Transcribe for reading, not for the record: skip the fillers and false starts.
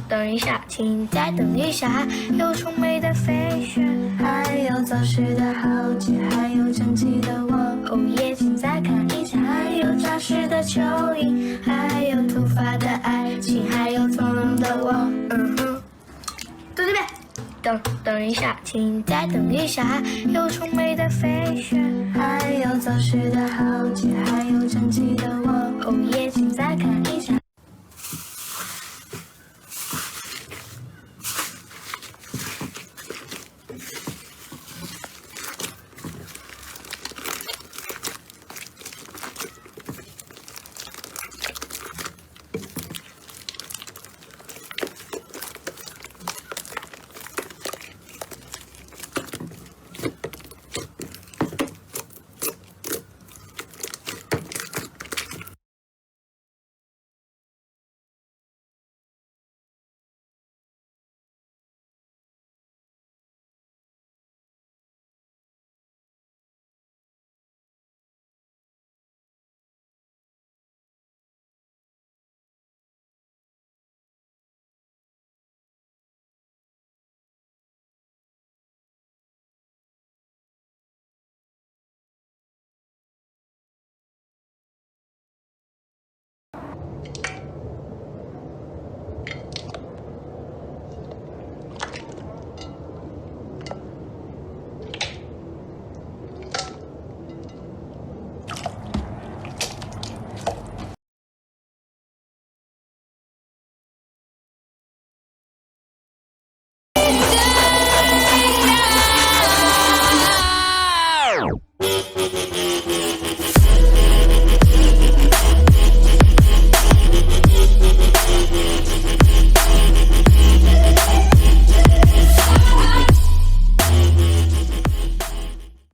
等一下，请再等一下，有充美的飞雪，还有早逝的豪杰，还有整齐的我。哦耶，请再看一下，还有扎实的蚯蚓，还有突发的爱情，还有从容的我。读这边。等一下，请再等一下，有充美的飞雪，还有早逝的豪杰，还有整齐的我。哦耶，请再看一下。